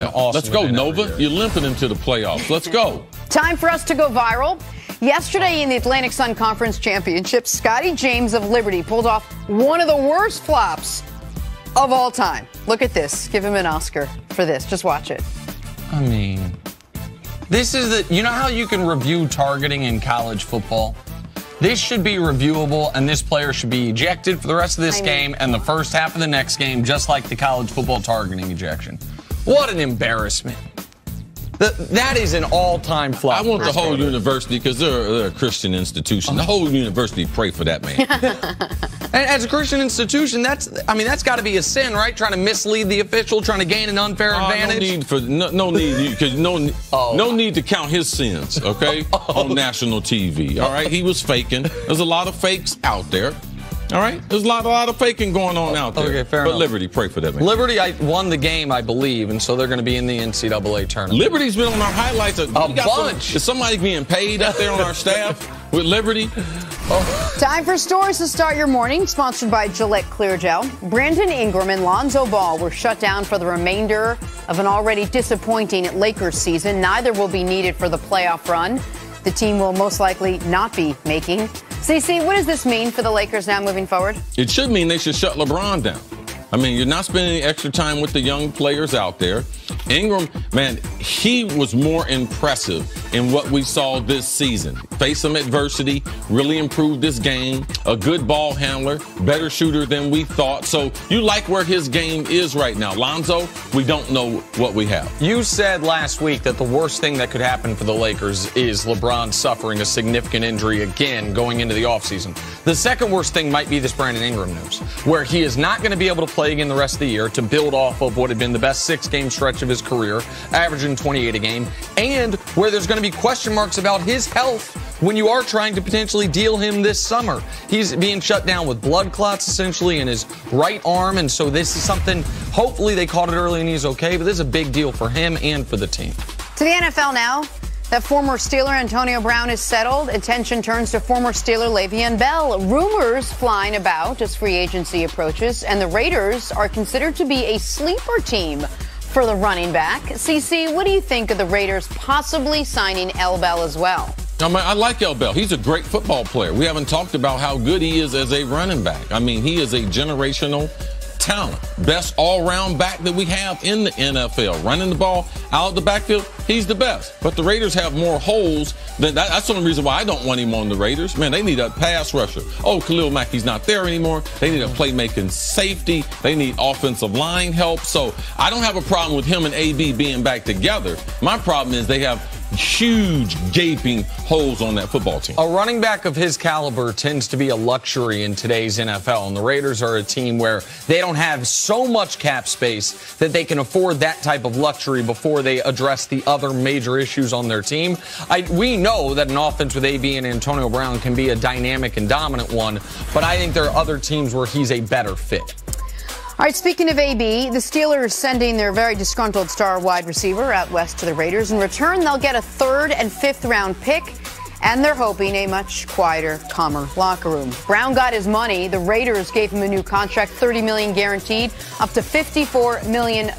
Awesome. Let's go, Nova. You're limping into the playoffs. Let's go. Time for us to go viral. Yesterday in the Atlantic Sun Conference Championship, Scotty James of Liberty pulled off one of the worst flops of all time. Look at this. Give him an Oscar for this. Just watch it. I mean, this is you know how you can review targeting in college football? This should be reviewable, and this player should be ejected for the rest of this game and the first half of the next game, just like the college football targeting ejection. What an embarrassment. That is an all-time flop. I want the whole university, because they're a Christian institution. The whole university pray for that man. And as a Christian institution, that's got to be a sin, right? Trying to mislead the official, trying to gain an unfair advantage. No need to count his sins, okay? On national TV. All right, he was faking. There's a lot of fakes out there. All right, there's a lot of faking going on out there. Okay, fair enough. But Liberty, pray for that man. Liberty won the game, I believe, and so they're going to be in the NCAA tournament. Liberty's been on our highlights. A bunch. Is somebody being paid out there on our staff with Liberty? Time for stories to start your morning, sponsored by Gillette Clear Gel. Brandon Ingram and Lonzo Ball were shut down for the remainder of an already disappointing Lakers season. Neither will be needed for the playoff run the team will most likely not be making. CC, what does this mean for the Lakers now moving forward? It should mean they should shut LeBron down. I mean, you're not spending any extra time with the young players out there. Ingram, man, he was more impressive in what we saw this season. Faced some adversity, really improved this game, a good ball handler, better shooter than we thought. So you like where his game is right now. Lonzo, we don't know what we have. You said last week that the worst thing that could happen for the Lakers is LeBron suffering a significant injury again going into the offseason. The second worst thing might be this Brandon Ingram news, where he is not going to be able to play again the rest of the year to build off of what had been the best 6-game stretch of his career, averaging 28 a game, and where there's going to be question marks about his health when you are trying to potentially deal him this summer. He's being shut down with blood clots essentially in his right arm, and so this is something, hopefully they caught it early and he's okay, but this is a big deal for him and for the team. To the NFL now. That former Steeler Antonio Brown is settled. Attention turns to former Steeler Le'Veon Bell. Rumors flying about as free agency approaches, and the Raiders are considered to be a sleeper team for the running back. CC, what do you think of the Raiders possibly signing L. Bell as well? I like L. Bell. He's a great football player. We haven't talked about how good he is as a running back. I mean, he is a generational talent. Best all-round back that we have in the NFL. Running the ball out of the backfield, he's the best. But the Raiders have more holes than that. That's the only reason why I don't want him on the Raiders. Man, they need a pass rusher. Oh, Khalil Mack, he's not there anymore. They need a playmaking safety. They need offensive line help. So I don't have a problem with him and AB being back together. My problem is they have huge gaping holes on that football team. A running back of his caliber tends to be a luxury in today's NFL, and the Raiders are a team where they don't have so much cap space that they can afford that type of luxury before they address the other major issues on their team. We know that an offense with AB and Antonio Brown can be a dynamic and dominant one, but I think there are other teams where he's a better fit. All right, speaking of AB, the Steelers sending their very disgruntled star wide receiver out west to the Raiders. In return, they'll get a 3rd and 5th round pick, and they're hoping a much quieter, calmer locker room. Brown got his money. The Raiders gave him a new contract, $30 million guaranteed, up to $54 million.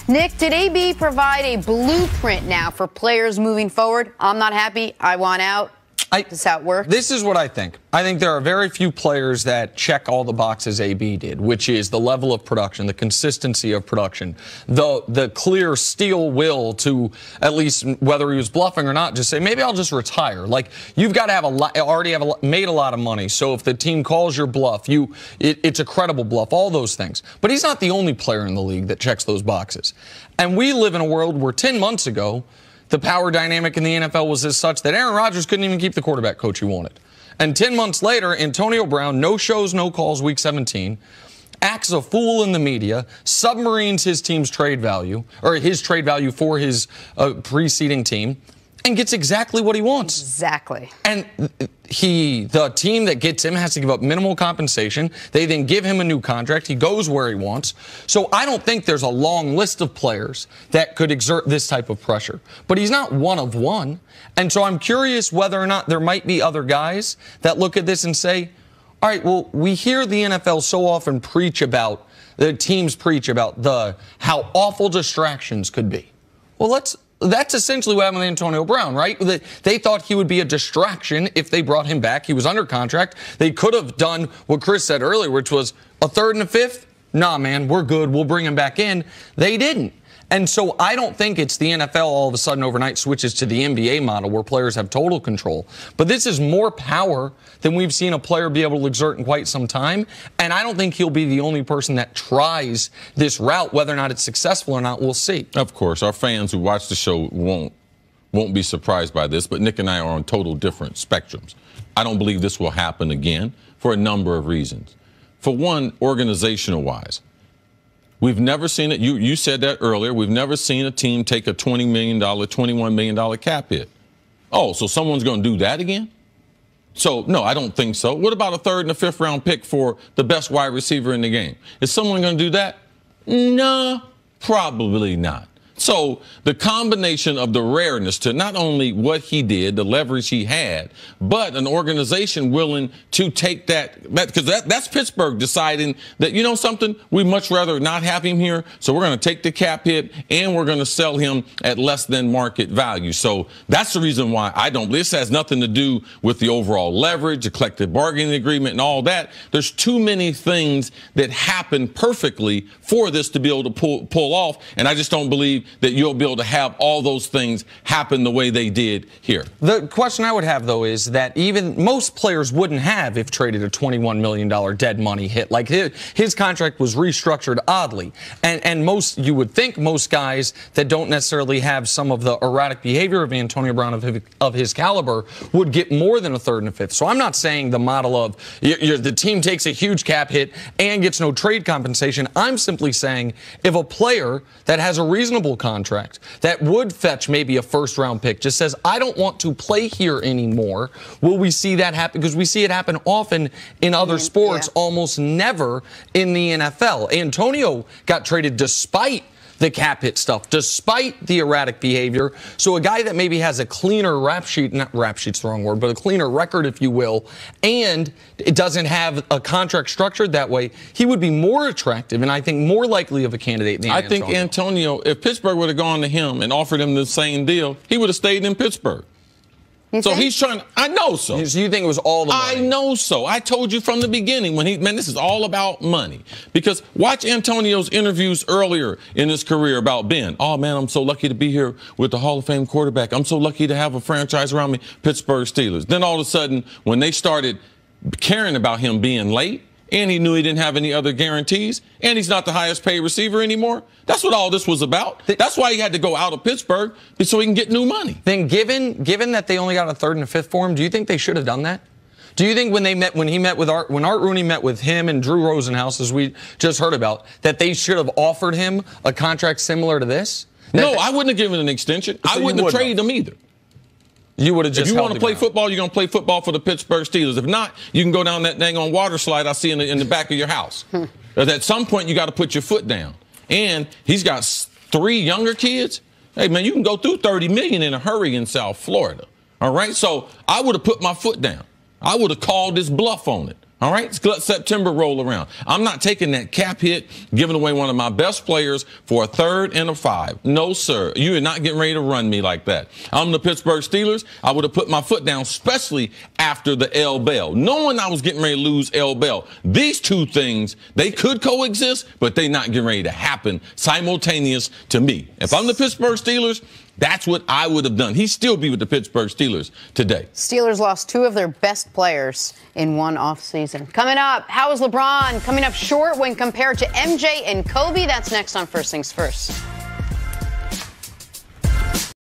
Nick, did AB provide a blueprint now for players moving forward? I'm not happy. I want out. This is how it works. This is what I think. I think there are very few players that check all the boxes AB did, which is the level of production, the consistency of production, the clear steel will to, at least whether he was bluffing or not, just say, maybe I'll just retire. Like, you've got to have made a lot of money. So if the team calls your bluff, it's a credible bluff, all those things. But he's not the only player in the league that checks those boxes. And we live in a world where 10 months ago, the power dynamic in the NFL was as such that Aaron Rodgers couldn't even keep the quarterback coach he wanted. And 10 months later, Antonio Brown, no shows, no calls, week 17, acts a fool in the media, submarines his team's trade value, or his trade value for his preceding team, and gets exactly what he wants. Exactly. And the team that gets him has to give up minimal compensation. They then give him a new contract. He goes where he wants. So I don't think there's a long list of players that could exert this type of pressure. But he's not one of one. And so I'm curious whether or not there might be other guys that look at this and say, all right, well, we hear the NFL so often preach about the teams preach about how awful distractions could be. Well, that's essentially what happened with Antonio Brown, right? They thought he would be a distraction if they brought him back. He was under contract. They could have done what Chris said earlier, which was a third and a fifth. Nah, man, we're good. We'll bring him back in. They didn't. And so I don't think it's the NFL all of a sudden overnight switches to the NBA model where players have total control. But this is more power than we've seen a player be able to exert in quite some time. And I don't think he'll be the only person that tries this route. Whether or not it's successful or not, we'll see. Of course, our fans who watch the show won't be surprised by this, but Nick and I are on total different spectrums. I don't believe this will happen again for a number of reasons. For one, organizational-wise. We've never seen it. You said that earlier. We've never seen a team take a $20 million, $21 million cap hit. Oh, so someone's going to do that again? So, no, I don't think so. What about a third and a fifth round pick for the best wide receiver in the game? Is someone going to do that? No, probably not. So the combination of the rareness to not only what he did, the leverage he had, but an organization willing to take that because that's Pittsburgh deciding that, you know something, we'd much rather not have him here. So we're going to take the cap hit and we're going to sell him at less than market value. So that's the reason why I don't. This has nothing to do with the overall leverage, the collective bargaining agreement and all that. There's too many things that happen perfectly for this to be able to pull off. And I just don't believe that you'll be able to have all those things happen the way they did here. The question I would have, though, is that even most players wouldn't have if traded a $21 million dead money hit. Like his contract was restructured oddly. And you would think most guys that don't necessarily have some of the erratic behavior of Antonio Brown of his caliber would get more than a third and a fifth. So I'm not saying the model of the team takes a huge cap hit and gets no trade compensation. I'm simply saying if a player that has a reasonable contract that would fetch maybe a first-round pick just says, I don't want to play here anymore, will we see that happen? Because we see it happen often in other sports, almost never in the NFL. Antonio got traded despite the cap hit stuff, despite the erratic behavior. So a guy that maybe has a cleaner rap sheet, not rap sheet's the wrong word, but a cleaner record, if you will, and it doesn't have a contract structured that way, he would be more attractive and I think more likely of a candidate than Antonio. I think Antonio, if Pittsburgh would have gone to him and offered him the same deal, he would have stayed in Pittsburgh. So he's trying. I know so. So you think it was all the money? I know so. I told you from the beginning this is all about money. Because watch Antonio's interviews earlier in his career about Ben. Oh, man, I'm so lucky to be here with the Hall of Fame quarterback. I'm so lucky to have a franchise around me, Pittsburgh Steelers. Then all of a sudden, when they started caring about him being late, and he knew he didn't have any other guarantees, and he's not the highest paid receiver anymore. That's what all this was about. That's why he had to go out of Pittsburgh, so he can get new money. Then given that they only got a third and a fifth for him, do you think they should have done that? Do you think when Art Rooney met with him and Drew Rosenhaus, as we just heard about, that they should have offered him a contract similar to this? No, I wouldn't have given an extension. So I wouldn't have traded him either. You would have just. If you want to play football, you're going to play football for the Pittsburgh Steelers. If not, you can go down that dang on water slide I see in the back of your house. At some point, you got to put your foot down. And he's got 3 younger kids. Hey, man, you can go through $30 million in a hurry in South Florida. All right, so I would have put my foot down. I would have called this bluff on it. All right, let September roll around. I'm not taking that cap hit, giving away one of my best players for a third and a 5. No, sir. You are not getting ready to run me like that. I'm the Pittsburgh Steelers. I would have put my foot down, especially after the L. Bell. Knowing I was getting ready to lose L. Bell. These two things, they could coexist, but they're not getting ready to happen simultaneous to me. If I'm the Pittsburgh Steelers, that's what I would have done. He'd still be with the Pittsburgh Steelers today. Steelers lost 2 of their best players in one offseason. Coming up, how is LeBron coming up short when compared to MJ and Kobe? That's next on First Things First.